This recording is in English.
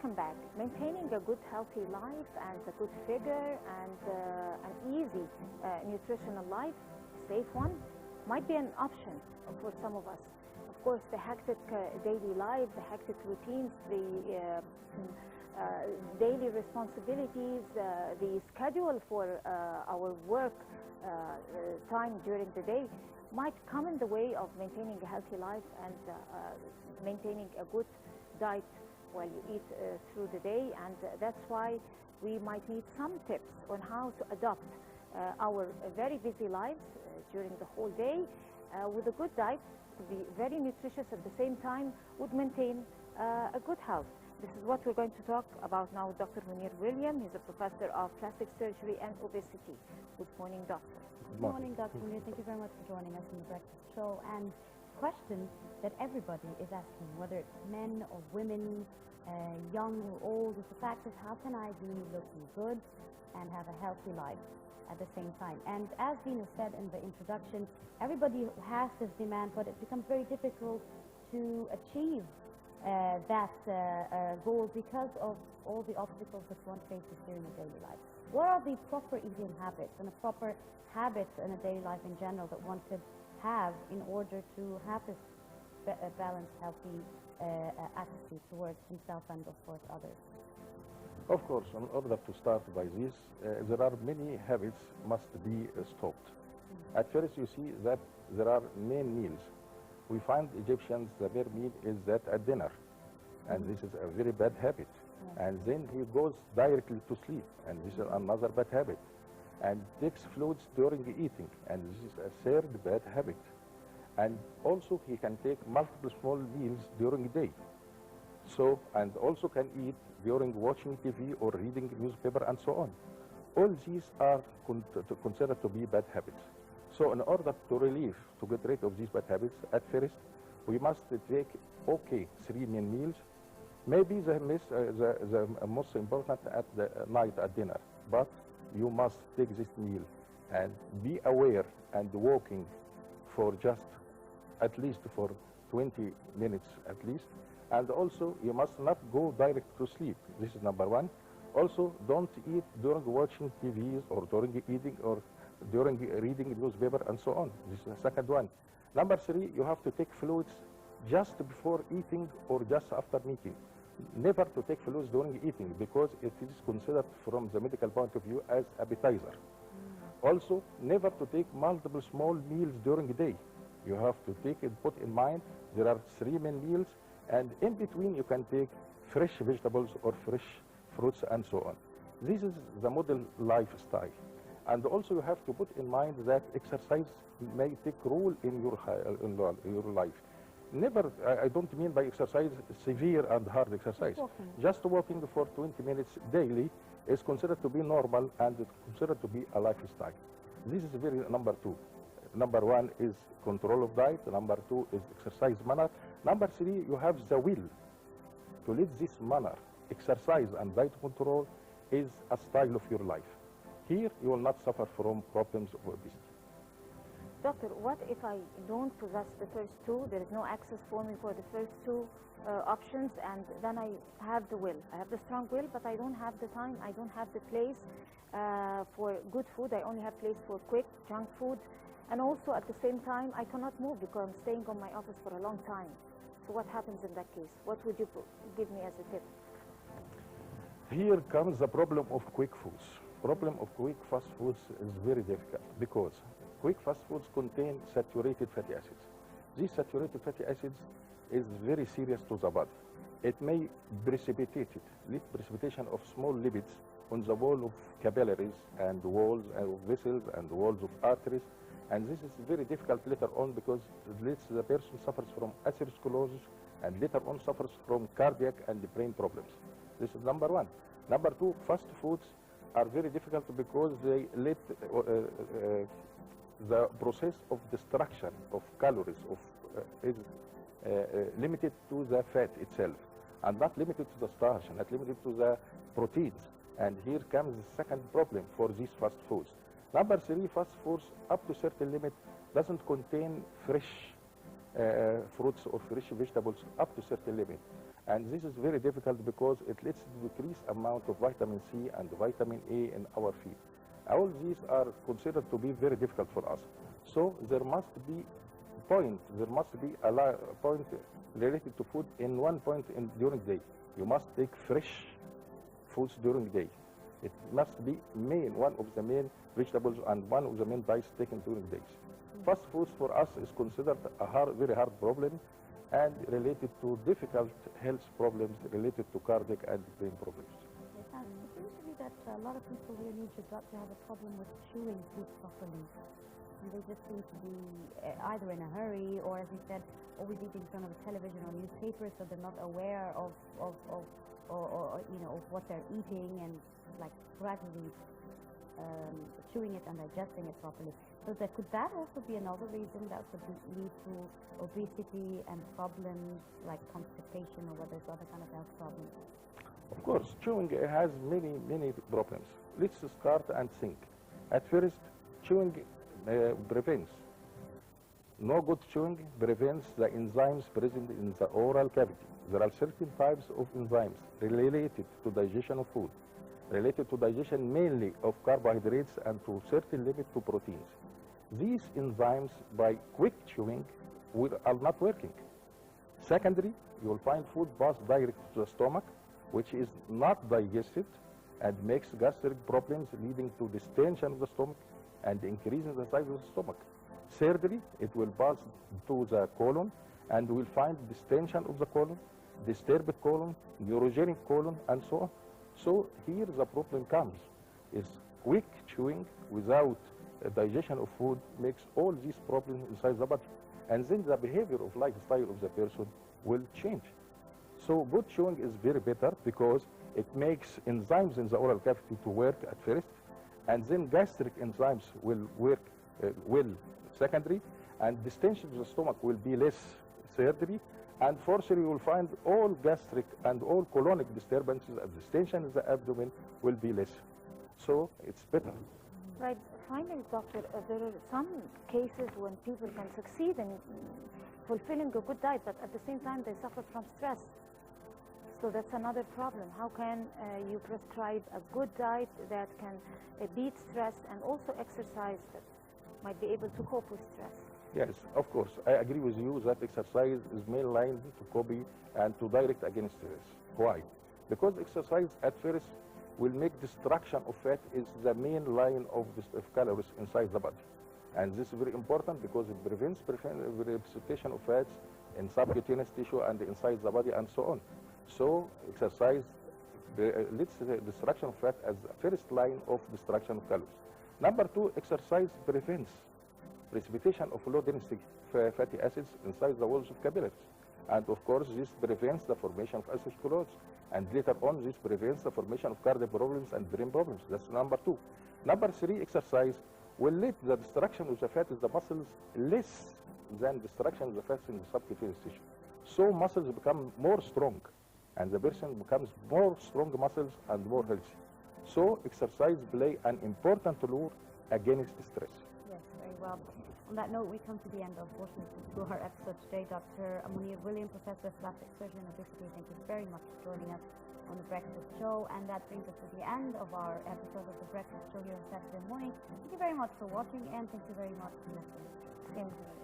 welcome back. Maintaining a good healthy life and a good figure and an easy nutritional life, safe one, might be an option for some of us. Of course, the hectic daily life, the hectic routines, the daily responsibilities, the schedule for our work time during the day might come in the way of maintaining a healthy life and maintaining a good diet while you eat through the day, and that's why we might need some tips on how to adopt our very busy lives during the whole day with a good diet to be very nutritious at the same time would maintain a good health. This is what we're going to talk about now with Dr. Munir William. He's a professor of plastic surgery and obesity. Good morning, doctor. Good morning, Dr. Munir. Thank you very much for joining us on the Breakfast Show. And question that everybody is asking, whether it's men or women, young or old, is the fact is, how can I be looking good and have a healthy life at the same time? And as Dina said in the introduction, everybody has this demand, but it becomes very difficult to achieve that goal because of all the obstacles that one faces during a daily life. What are the proper eating habits and the proper habits in a daily life in general that one could have in order to have this balanced, healthy attitude towards himself and, of course, others? Of course, in order to start by this, there are many habits must be stopped. At first, you see that there are main meals. We find Egyptians, the main meal is that at dinner, and this is a very bad habit. And then he goes directly to sleep, and this is another bad habit. And takes fluids during eating, and this is a third bad habit. And also he can take multiple small meals during the day. So, and also can eat during watching TV or reading newspaper and so on. All these are considered to be bad habits. So in order to relieve, to get rid of these bad habits, at first we must take, okay, 3 main meals. Maybe the most important at the night at dinner, but you must take this meal and be aware and walking for just at least for 20 minutes at least. And also you must not go direct to sleep. This is number one. Also, don't eat during watching TVs or during eating or during reading newspaper and so on. This is the second one. Number 3, you have to take fluids just before eating or just after eating. Never to take fluids during eating, because it is considered from the medical point of view as appetizer. Also, never to take multiple small meals during the day. You have to take it, put in mind, there are 3 main meals, and in between you can take fresh vegetables or fresh fruits and so on. This is the model lifestyle. And also you have to put in mind that exercise may take role in your life. Never, I don't mean by exercise severe and hard exercise. Just walking for 20 minutes daily is considered to be normal and it's considered to be a lifestyle. This is very number 2. Number 1 is control of diet. Number 2 is exercise manner. Number 3, you have the will to lead this manner. Exercise and diet control is a style of your life. Here, you will not suffer from problems of obesity. Doctor, what if I don't possess the first 2? There is no access for me for the first 2 options, and then I have the will. I have the strong will, but I don't have the time. I don't have the place for good food. I only have place for quick junk food. And also, at the same time, I cannot move because I'm staying on my office for a long time. So what happens in that case? What would you give me as a tip? Here comes the problem of quick foods. Problem of quick fast foods is very difficult because quick fast foods contain saturated fatty acids. These saturated fatty acids is very serious to the body. It may precipitate it, lead precipitation of small lipids on the wall of capillaries and walls of vessels and walls of arteries. And this is very difficult later on because the person suffers from atherosclerosis and later on suffers from cardiac and brain problems. This is number 1. Number 2, fast foods are very difficult because they let the process of destruction of calories is limited to the fat itself and not limited to the starch and not limited to the proteins. And here comes the second problem for these fast foods. Number 3, fast foods up to certain limit doesn't contain fresh fruits or fresh vegetables up to certain limit. And this is very difficult because it leads to decrease amount of vitamin C and vitamin A in our feed. All these are considered to be very difficult for us. So there must be there must be a point related to food in one point during the day. You must take fresh foods during the day. It must be one of the main vegetables and one of the main diets taken during the days. Fast foods for us is considered a very hard problem and related to difficult health problems related to cardiac and brain problems. Yes, and it seems to me that a lot of people really need to have a problem with chewing food properly. And they just seem to be either in a hurry or, as you said, always eating in front of a television or newspaper, so they're not aware of you know, of what they're eating and like gradually chewing it and digesting it properly. So could that also be another reason that could lead to obesity and problems like constipation or whether there's other kind of health problems? Of course, chewing has many problems. Let's start and think. At first, chewing prevents. No good chewing prevents the enzymes present in the oral cavity. There are certain types of enzymes related to digestion of food, related to digestion mainly of carbohydrates and to certain limit to proteins. These enzymes, by quick chewing, are not working. Secondly, you will find food passed direct to the stomach, which is not digested and makes gastric problems leading to distension of the stomach and increasing the size of the stomach. Thirdly, it will pass to the colon and we will find distension of the colon, disturbed colon, neurogenic colon, and so on. So here the problem comes, is quick chewing without digestion of food makes all these problems inside the body. And then the behavior of lifestyle of the person will change. So good chewing is very better because it makes enzymes in the oral cavity to work at first, and then gastric enzymes will work secondary, and distension of the stomach will be less thirdly, and fourthly you will find all gastric and all colonic disturbances and distension in the abdomen will be less. So it's better. Right. Finally, doctor, there are some cases when people can succeed in fulfilling a good diet, but at the same time they suffer from stress. So that's another problem. How can you prescribe a good diet that can beat stress and also exercise that might be able to cope with stress? Yes, of course. I agree with you that exercise is main line to copy and to direct against stress. Why? Because exercise at first will make destruction of fat is the main line of calories inside the body. And this is very important because it prevents precipitation of fats in subcutaneous tissue and inside the body and so on. So exercise leads to the destruction of fat as the first line of destruction of calories. Number two, exercise prevents precipitation of low density fatty acids inside the walls of capillaries. And of course, this prevents the formation of atherosclerosis. And later on, this prevents the formation of cardiac problems and brain problems. That's number two. Number three, exercise will lead to the destruction of the fat in the muscles less than destruction of the fat in the subcutaneous tissue. So muscles become more strong, and the person becomes more strong muscles and more healthy. So exercise play an important role against stress. Yes, very well. On that note, we come to the end, unfortunately, to our episode today. Dr. Munir William, Professor of Plastic Surgery and Obesity, thank you very much for joining us on The Breakfast Show. And that brings us to the end of our episode of The Breakfast Show here on Saturday morning. Thank you very much for watching, and thank you very much for listening. Same here.